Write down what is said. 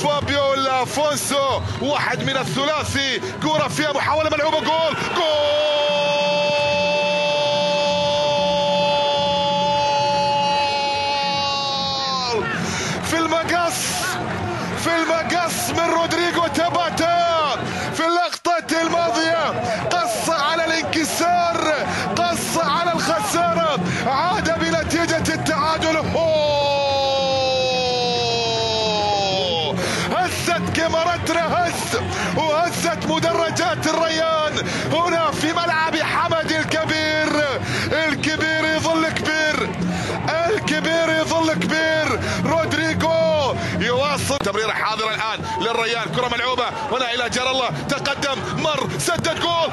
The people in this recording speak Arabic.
فابيو لافونسو، واحد من الثلاثي، كرة فيها محاولة ملعوبة، جول في المقص من رودريغو تاباتا في اللقطة الماضية، قص على الانكسار، قص على الخسارة، عاد بنتيجة التعادل. هزت كاميراتنا وهزت مدرجات الريان هنا في ملعب حمد الكبير. الكبير يظل كبير، الكبير يظل كبير. رودريغو يواصل، تمريرة حاضرة الآن للريان، كرة ملعوبة هنا إلى جار الله، تقدم، مر، سدد، جول.